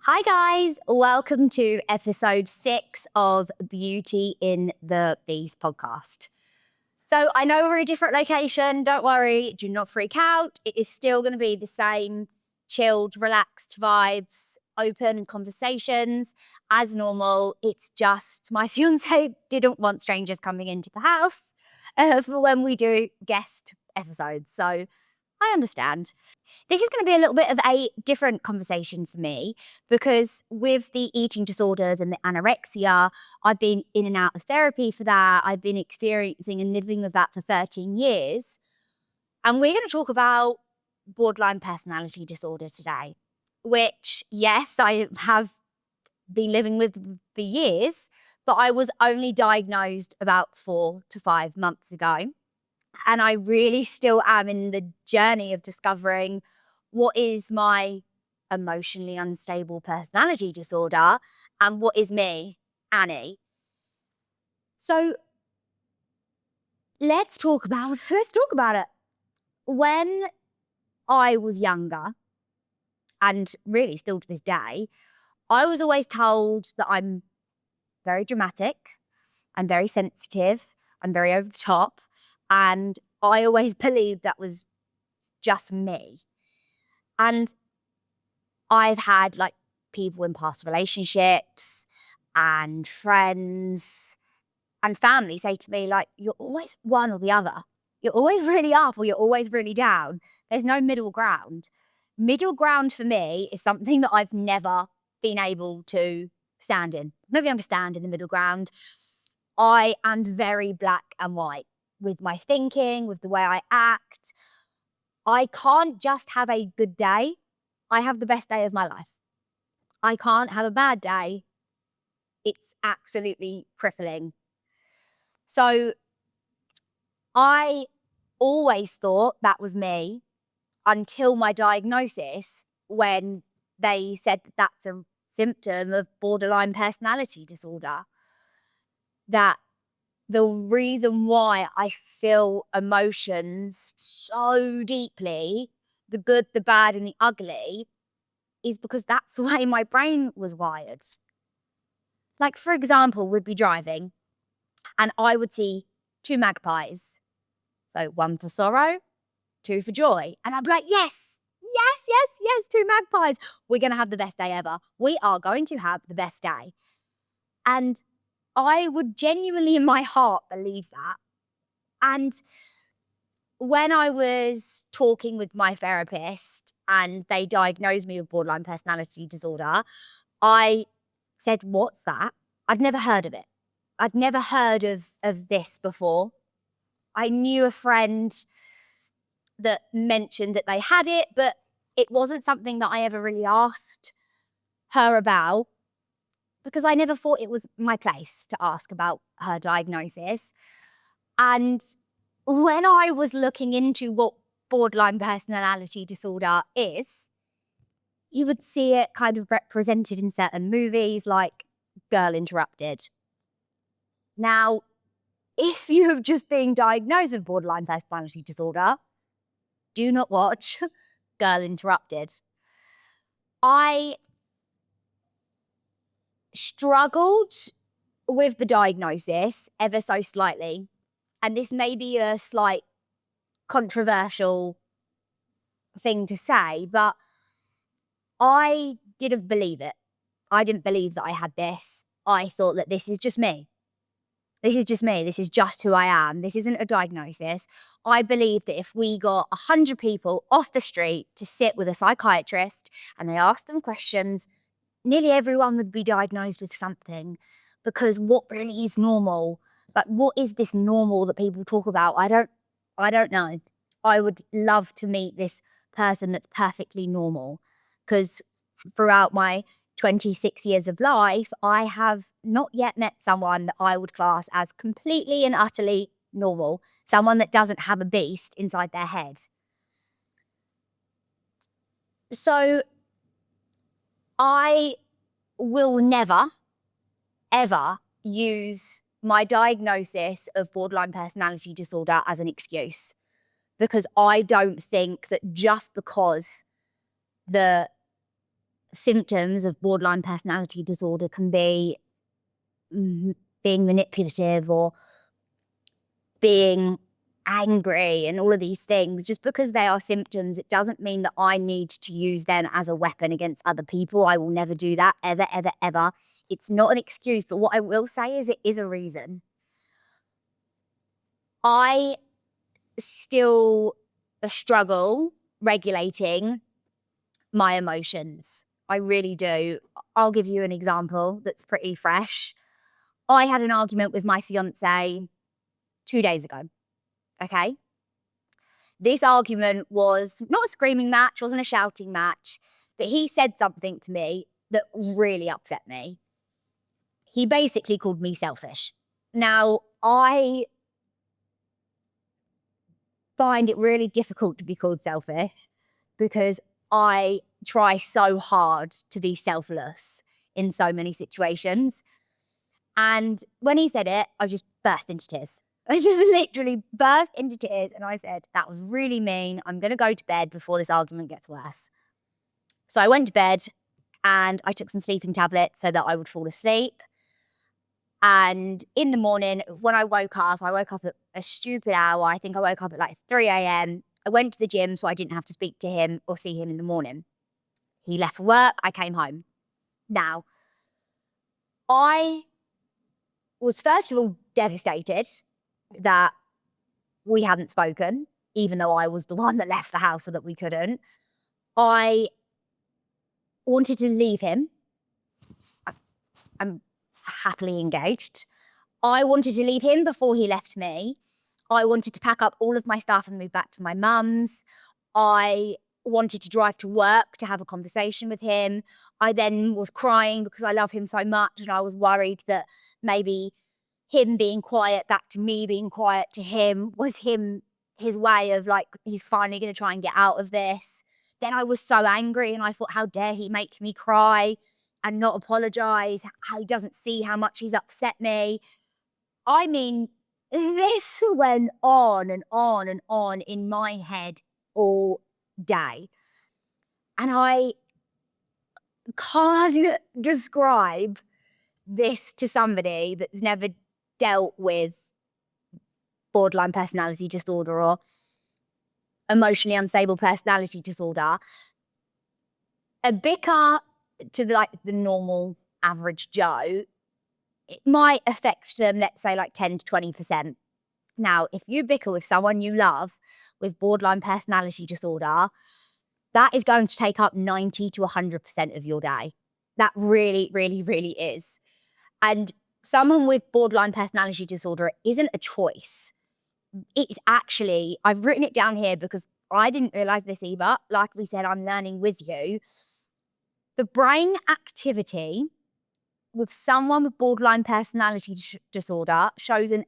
Hi guys, welcome to episode 6 of Beauty in the Beast podcast. So I know we're in a different location, don't worry, do not freak out. It is still going to be the same chilled, relaxed vibes, open conversations as normal. It's just my fiance didn't want strangers coming into the house for when we do guest episodes. So I understand. This is going to be a little bit of a different conversation for me because with the eating disorders and the anorexia, I've been in and out of therapy for that. I've been experiencing and living with that for 13 years. And we're going to talk about borderline personality disorder today, which, yes, I have been living with for years, but I was only diagnosed about 4 to 5 months ago. And I really still am in the journey of discovering what is my emotionally unstable personality disorder and what is me, Annie. So let's talk about it. When I was younger, and really still to this day, I was always told that I'm very dramatic, I'm very sensitive, I'm very over the top, and I always believed that was just me. And I've had like people in past relationships and friends and family say to me, like, you're always one or the other. You're always really up or you're always really down. There's no middle ground. Middle ground for me is something that I've never been able to stand in. Never understand in the middle ground. I am very black and white with my thinking, with the way I act. I can't just have a good day. I have the best day of my life. I can't have a bad day. It's absolutely crippling. So I always thought that was me until my diagnosis, when they said that that's a symptom of borderline personality disorder. That the reason why I feel emotions so deeply, the good, the bad, and the ugly, is because that's the way my brain was wired. Like, for example, we'd be driving and I would see 2 magpies. So 1 for sorrow, 2 for joy. And I'd be like, yes, yes, yes, yes, 2 magpies. We're going to have the best day ever. We are going to have the best day. And I would genuinely in my heart believe that. And when I was talking with my therapist and they diagnosed me with borderline personality disorder, I said, what's that? I'd never heard of it. I'd never heard of this before. I knew a friend that mentioned that they had it, but it wasn't something that I ever really asked her about because I never thought it was my place to ask about her diagnosis. And when I was looking into what borderline personality disorder is, you would see it kind of represented in certain movies like Girl Interrupted. Now, if you have just been diagnosed with borderline personality disorder, do not watch Girl Interrupted. I struggled with the diagnosis ever so slightly. And this may be a slight controversial thing to say, but I didn't believe it. I didn't believe that I had this. I thought that this is just me. This is just me. This is just who I am. This isn't a diagnosis. I believe that if we got 100 people off the street to sit with a psychiatrist and they asked them questions, nearly everyone would be diagnosed with something, because what really is normal? But what is this normal that people talk about? I don't know. I would love to meet this person that's perfectly normal, because throughout my 26 years of life, I have not yet met someone that I would class as completely and utterly normal, someone that doesn't have a beast inside their head. So I will never, ever use my diagnosis of borderline personality disorder as an excuse, because I don't think that just because the symptoms of borderline personality disorder can be being manipulative or being angry and all of these things. Just because they are symptoms, it doesn't mean that I need to use them as a weapon against other people. I will never do that, ever, ever, ever. It's not an excuse, but what I will say is it is a reason. I still struggle regulating my emotions. I really do. I'll give you an example that's pretty fresh. I had an argument with my fiance 2 days ago, okay? This argument was not a screaming match, wasn't a shouting match, but he said something to me that really upset me. He basically called me selfish. Now, I find it really difficult to be called selfish because I try so hard to be selfless in so many situations. And when he said it, I just burst into tears. I just literally burst into tears and I said, that was really mean. I'm going to go to bed before this argument gets worse. So I went to bed and I took some sleeping tablets so that I would fall asleep. And in the morning, when I woke up at a stupid hour. I think I woke up at like 3 a.m. I went to the gym so I didn't have to speak to him or see him in the morning. He left for work. I came home. Now, I was first of all devastated that we hadn't spoken, even though I was the one that left the house so that we couldn't. I wanted to leave him. I'm happily engaged. I wanted to leave him before he left me. I wanted to pack up all of my stuff and move back to my mum's. I wanted to drive to work to have a conversation with him. I then was crying because I love him so much and I was worried that maybe him being quiet back to me being quiet to him was his way of like, he's finally going to try and get out of this. Then I was so angry and I thought, how dare he make me cry and not apologise, how he doesn't see how much he's upset me. I mean, this went on and on and on in my head all day. And I can't describe this to somebody that's never dealt with borderline personality disorder or emotionally unstable personality disorder. A bicker to the normal average Joe, it might affect them, let's say like 10 to 20%. Now, if you bicker with someone you love with borderline personality disorder, that is going to take up 90 to 100% of your day. That really, really, really is. And someone with borderline personality disorder isn't a choice. It's actually, I've written it down here because I didn't realize this either. Like we said, I'm learning with you. The brain activity with someone with borderline personality disorder shows an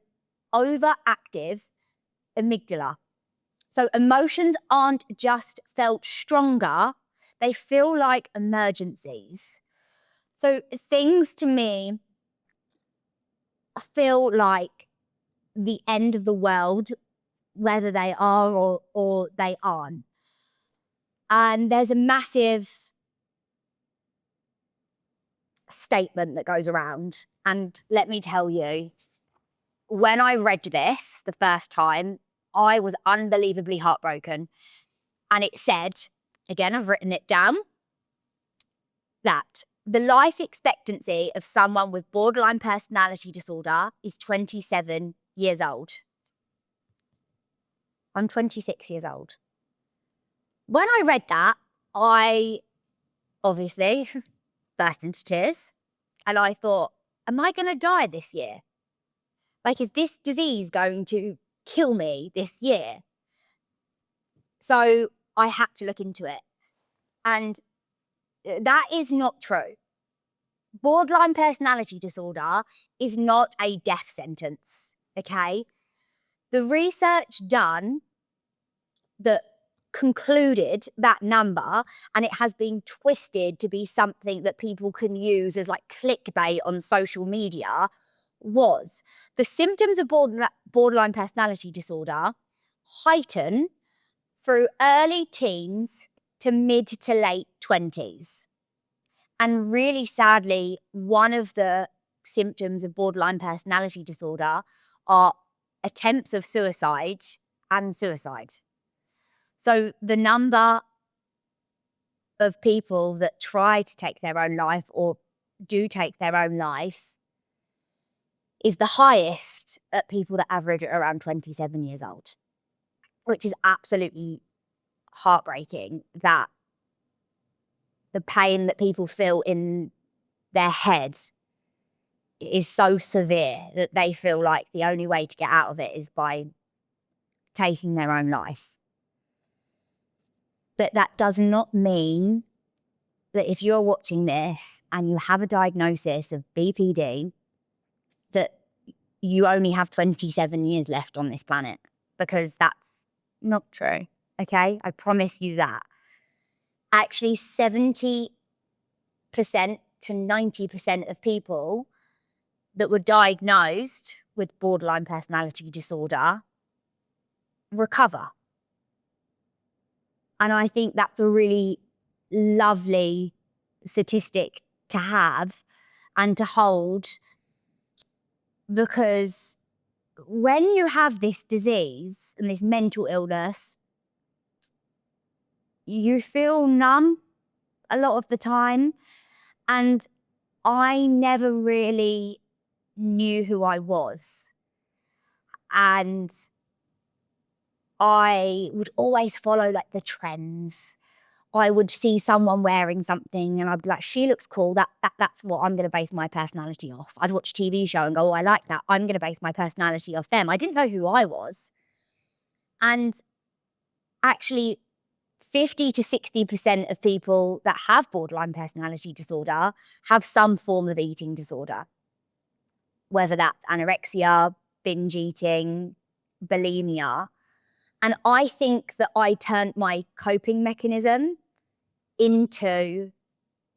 overactive amygdala. So emotions aren't just felt stronger, they feel like emergencies. So things to me feel like the end of the world, whether they are or they aren't. And there's a massive statement that goes around. And let me tell you, when I read this the first time, I was unbelievably heartbroken. And it said, again, I've written it down, that the life expectancy of someone with borderline personality disorder is 27 years old. I'm 26 years old. When I read that, I obviously burst into tears. And I thought, am I going to die this year? Like, is this disease going to kill me this year? So I had to look into it. And that is not true. Borderline personality disorder is not a death sentence, okay? The research done that concluded that number, and it has been twisted to be something that people can use as like clickbait on social media, was the symptoms of borderline personality disorder heighten through early teens to mid to late 20s. And really sadly, one of the symptoms of borderline personality disorder are attempts of suicide and suicide. So the number of people that try to take their own life or do take their own life is the highest at people that average at around 27 years old, which is absolutely heartbreaking, that the pain that people feel in their head is so severe that they feel like the only way to get out of it is by taking their own life. But that does not mean that if you're watching this and you have a diagnosis of BPD, that you only have 27 years left on this planet, because that's not true, okay? I promise you that. Actually, 70% to 90% of people that were diagnosed with borderline personality disorder recover. And I think that's a really lovely statistic to have and to hold, because when you have this disease and this mental illness, you feel numb a lot of the time. And I never really knew who I was. And I would always follow like the trends. I would see someone wearing something and I'd be like, she looks cool. That's what I'm going to base my personality off. I'd watch a TV show and go, oh, I like that. I'm going to base my personality off them. I didn't know who I was. And actually, 50 to 60% of people that have borderline personality disorder have some form of eating disorder, whether that's anorexia, binge eating, bulimia. And I think that I turned my coping mechanism into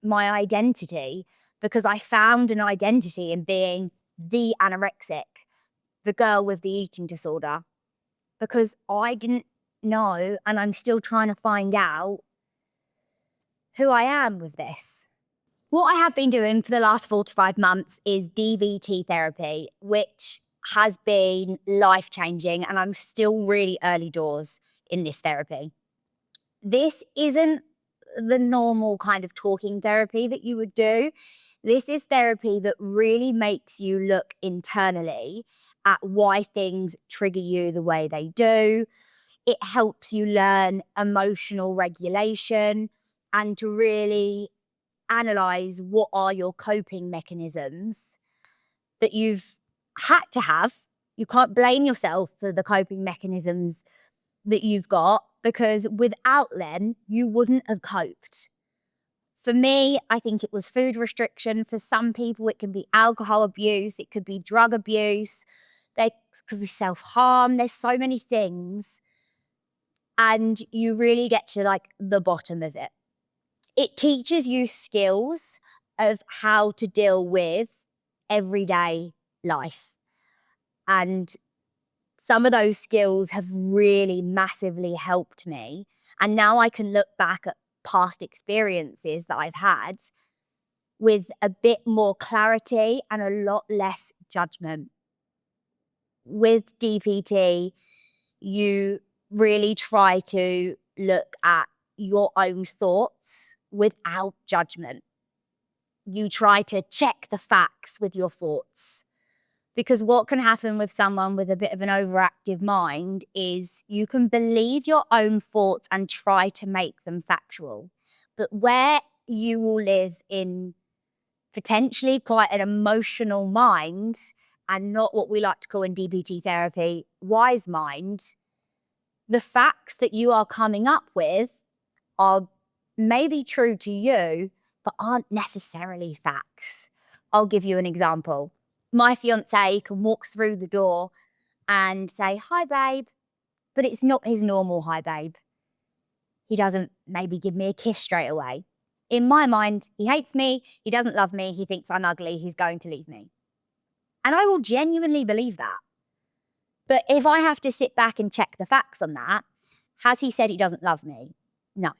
my identity, because I found an identity in being the anorexic, the girl with the eating disorder, because I didn't know, and I'm still trying to find out who I am with this. What I have been doing for the last 4 to 5 months is DBT therapy, which has been life-changing, and I'm still really early doors in this therapy. This isn't the normal kind of talking therapy that you would do. This is therapy that really makes you look internally at why things trigger you the way they do. It helps you learn emotional regulation and to really analyze what are your coping mechanisms that you've had to have. You can't blame yourself for the coping mechanisms that you've got, because without them, you wouldn't have coped. For me, I think it was food restriction. For some people, it can be alcohol abuse. It could be drug abuse. There could be self-harm. There's so many things. And you really get to like the bottom of it. It teaches you skills of how to deal with everyday life. And some of those skills have really massively helped me. And now I can look back at past experiences that I've had with a bit more clarity and a lot less judgment. With DPT, you really try to look at your own thoughts without judgment. You try to check the facts with your thoughts. Because what can happen with someone with a bit of an overactive mind is you can believe your own thoughts and try to make them factual. But where you will live in potentially quite an emotional mind, and not what we like to call in DBT therapy, wise mind, the facts that you are coming up with are maybe true to you, but aren't necessarily facts. I'll give you an example. My fiance can walk through the door and say, hi, babe, but it's not his normal hi, babe. He doesn't maybe give me a kiss straight away. In my mind, he hates me, he doesn't love me, he thinks I'm ugly, he's going to leave me. And I will genuinely believe that. But if I have to sit back and check the facts on that, has he said he doesn't love me? No.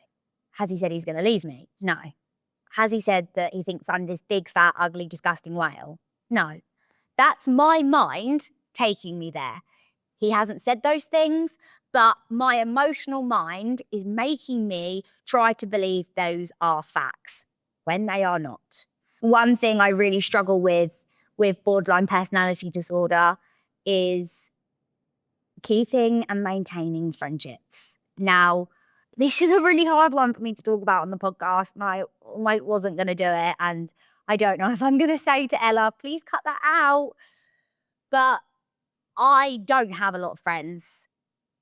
Has he said he's going to leave me? No. Has he said that he thinks I'm this big, fat, ugly, disgusting whale? No. That's my mind taking me there. He hasn't said those things, but my emotional mind is making me try to believe those are facts when they are not. One thing I really struggle with borderline personality disorder is keeping and maintaining friendships. Now, this is a really hard one for me to talk about on the podcast, and I wasn't going to do it. And I don't know if I'm going to say to Ella, please cut that out. But I don't have a lot of friends,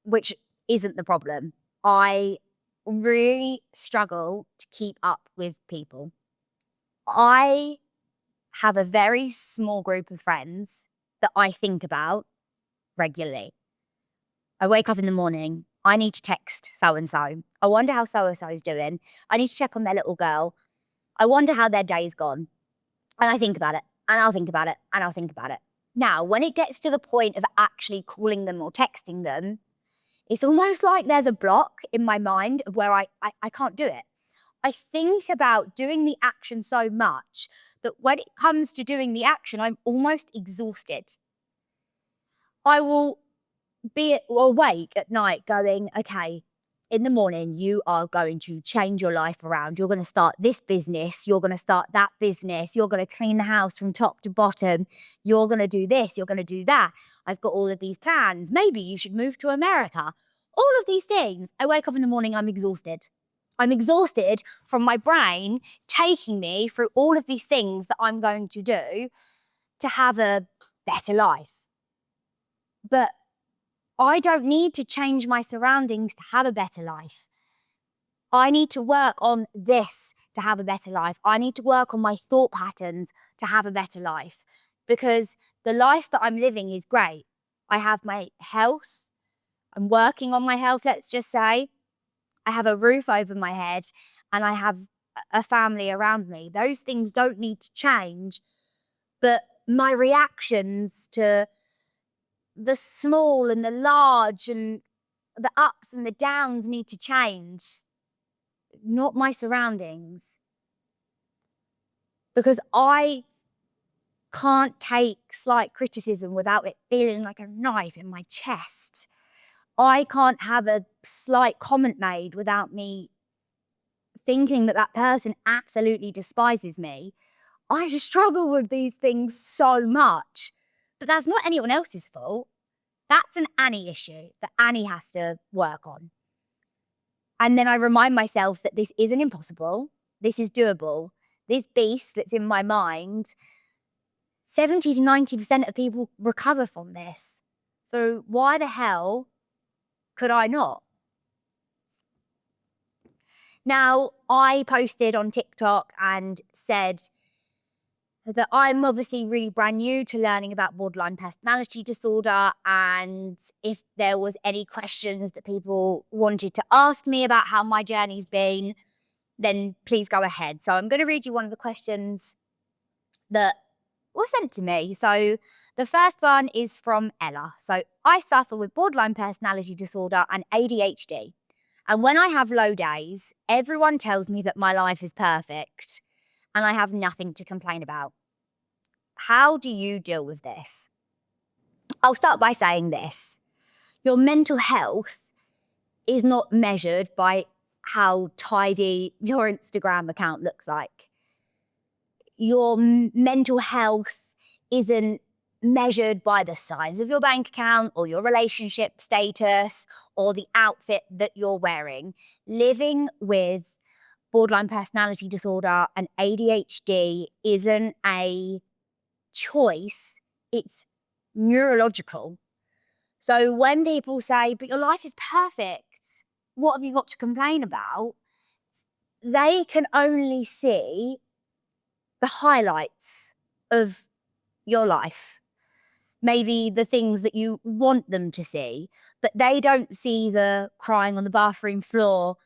which isn't the problem. I really struggle to keep up with people. I have a very small group of friends that I think about regularly. I wake up in the morning, I need to text so-and-so. I wonder how so-and-so is doing. I need to check on their little girl. I wonder how their day's gone. And I think about it, and I'll think about it, and I'll think about it. Now, when it gets to the point of actually calling them or texting them, it's almost like there's a block in my mind of where I can't do it. I think about doing the action so much that when it comes to doing the action, I'm almost exhausted. I will be awake at night going, okay, in the morning, you are going to change your life around. You're going to start this business. You're going to start that business. You're going to clean the house from top to bottom. You're going to do this. You're going to do that. I've got all of these plans. Maybe you should move to America. All of these things. I wake up in the morning, I'm exhausted. I'm exhausted from my brain taking me through all of these things that I'm going to do to have a better life. But I don't need to change my surroundings to have a better life. I need to work on this to have a better life. I need to work on my thought patterns to have a better life, because the life that I'm living is great. I have my health. I'm working on my health, let's just say. I have a roof over my head and I have a family around me. Those things don't need to change, but my reactions to the small and the large and the ups and the downs need to change, not my surroundings. Because I can't take slight criticism without it feeling like a knife in my chest. I can't have a slight comment made without me thinking that that person absolutely despises me. I just struggle with these things so much. But that's not anyone else's fault. That's an Annie issue that Annie has to work on. And then I remind myself that this isn't impossible. This is doable. This beast that's in my mind, 70 to 90% of people recover from this. So why the hell could I not? Now, I posted on TikTok and said that I'm obviously really brand new to learning about borderline personality disorder, and if there was any questions that people wanted to ask me about how my journey's been, then please go ahead. So I'm going to read you one of the questions that were sent to me. So the first one is from Ella. So I suffer with borderline personality disorder and ADHD. And when I have low days, everyone tells me that my life is perfect and I have nothing to complain about. How do you deal with this? I'll start by saying this. Your mental health is not measured by how tidy your Instagram account looks like. Your mental health isn't measured by the size of your bank account or your relationship status or the outfit that you're wearing. Living with borderline personality disorder and ADHD isn't a choice, it's neurological. So when people say, but your life is perfect, what have you got to complain about? They can only see the highlights of your life. Maybe the things that you want them to see, but they don't see the crying on the bathroom floor.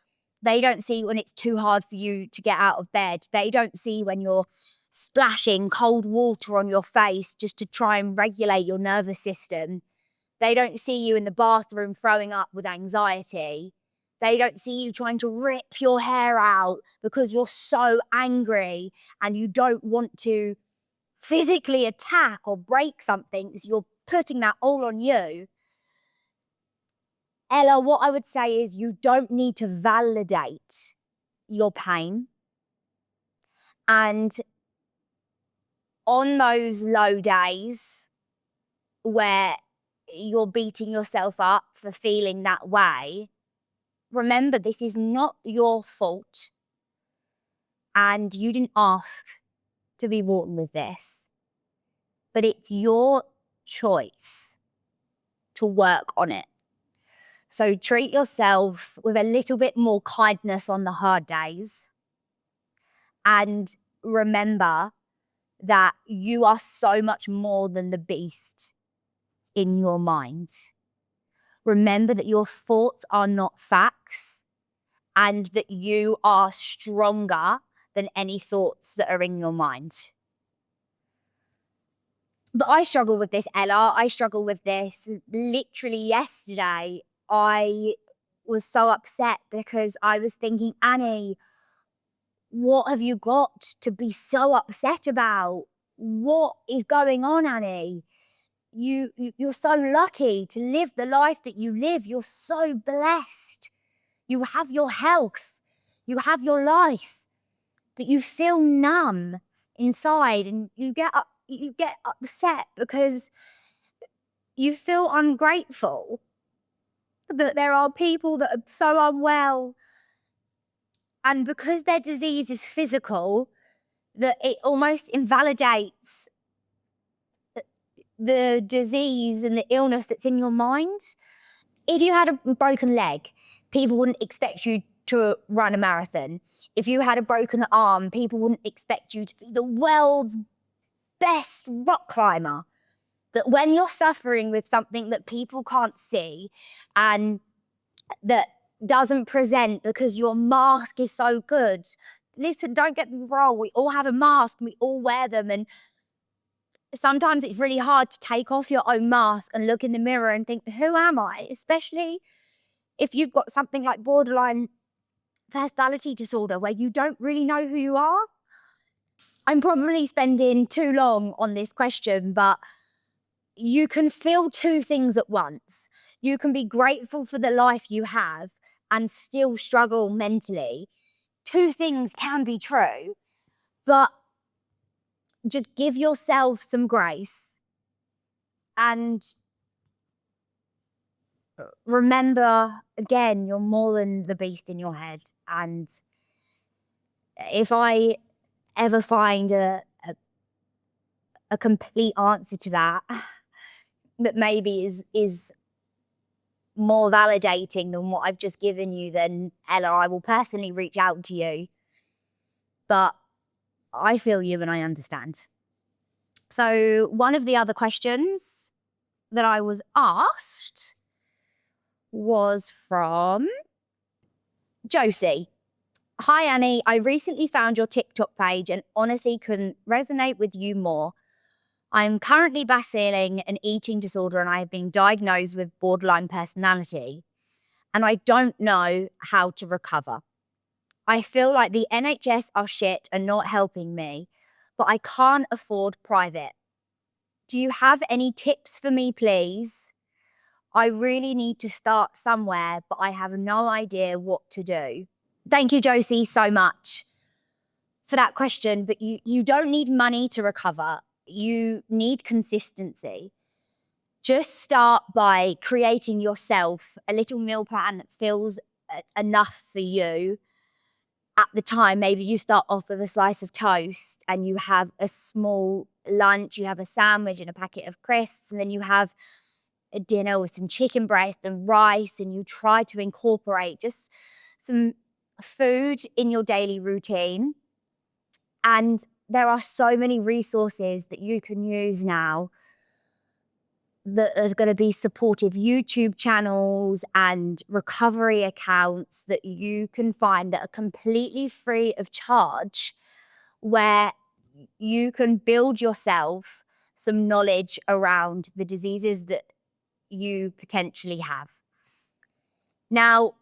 They don't see when it's too hard for you to get out of bed. They don't see when you're splashing cold water on your face just to try and regulate your nervous system. They don't see you in the bathroom throwing up with anxiety. They don't see you trying to rip your hair out because you're so angry and you don't want to physically attack or break something. So you're putting that all on you. Ella, what I would say is you don't need to validate your pain. And on those low days where you're beating yourself up for feeling that way, remember this is not your fault. And you didn't ask to be born with this. But it's your choice to work on it. So treat yourself with a little bit more kindness on the hard days. And remember that you are so much more than the beast in your mind. Remember that your thoughts are not facts and that you are stronger than any thoughts that are in your mind. But I struggle with this, Ella. I struggle with this. Literally yesterday, I was so upset because I was thinking, Annie, what have you got to be so upset about? What is going on, Annie? You're so lucky to live the life that you live. You're so blessed. You have your health. You have your life. But you feel numb inside and you get upset because you feel ungrateful that there are people that are so unwell. And because their disease is physical, that it almost invalidates the disease and the illness that's in your mind. If you had a broken leg, people wouldn't expect you to run a marathon. If you had a broken arm, people wouldn't expect you to be the world's best rock climber. But when you're suffering with something that people can't see and that doesn't present because your mask is so good. Listen, don't get me wrong, we all have a mask and we all wear them, and sometimes it's really hard to take off your own mask and look in the mirror and think, who am I? Especially if you've got something like borderline personality disorder where you don't really know who you are. I'm probably spending too long on this question, but you can feel two things at once. You can be grateful for the life you have and still struggle mentally. Two things can be true, but just give yourself some grace and remember, again, you're more than the beast in your head. And if I ever find a complete answer to that maybe is more validating than what I've just given you, then Ella, I will personally reach out to you. But I feel you and I understand. So one of the other questions that I was asked was from Josie. Hi, Annie. I recently found your TikTok page and honestly couldn't resonate with you more. I'm currently battling an eating disorder and I have been diagnosed with borderline personality, and I don't know how to recover. I feel like the NHS are shit and not helping me, but I can't afford private. Do you have any tips for me, please? I really need to start somewhere, but I have no idea what to do. Thank you, Josie, so much for that question, but you don't need money to recover. You need consistency. Just start by creating yourself a little meal plan that feels enough for you at the time. Maybe you start off with a slice of toast and you have a small lunch, you have a sandwich and a packet of crisps, and then you have a dinner with some chicken breast and rice, and you try to incorporate just some food in your daily routine. And there are so many resources that you can use now that are going to be supportive YouTube channels and recovery accounts that you can find that are completely free of charge, where you can build yourself some knowledge around the diseases that you potentially have. Now,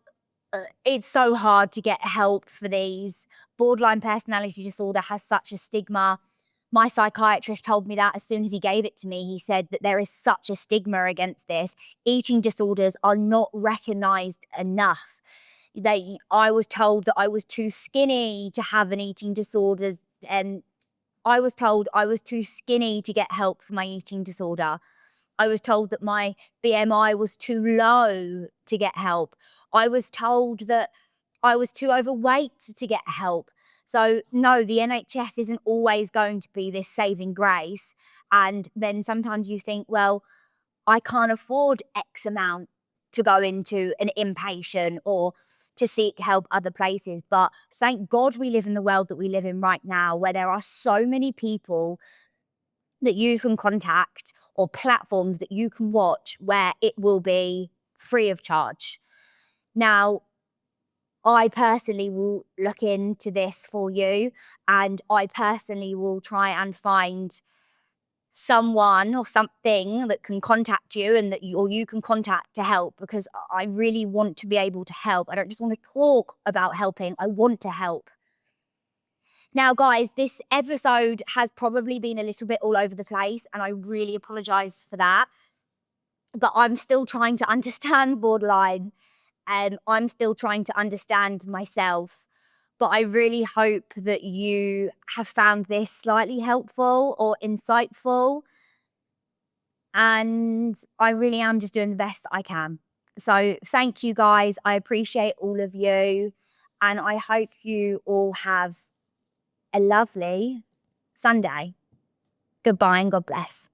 it's so hard to get help for these. Borderline personality disorder has such a stigma. My psychiatrist told me that as soon as he gave it to me. He said that there is such a stigma against this. Eating disorders are not recognized enough. I was told that I was too skinny to have an eating disorder, and I was told I was too skinny to get help for my eating disorder. I was told that my BMI was too low to get help. I was told that I was too overweight to get help. So no, the NHS isn't always going to be this saving grace. And then sometimes you think, well, I can't afford X amount to go into an inpatient or to seek help other places. But thank God we live in the world that we live in right now, where there are so many people that you can contact or platforms that you can watch where it will be free of charge. Now, I personally will look into this for you, and I personally will try and find someone or something that can contact you and that you can contact to help, because I really want to be able to help. I don't just want to talk about helping, I want to help. Now, guys, this episode has probably been a little bit all over the place, and I really apologise for that. But I'm still trying to understand borderline, and I'm still trying to understand myself. But I really hope that you have found this slightly helpful or insightful. And I really am just doing the best that I can. So thank you, guys. I appreciate all of you. And I hope you all have a lovely Sunday. Goodbye and God bless.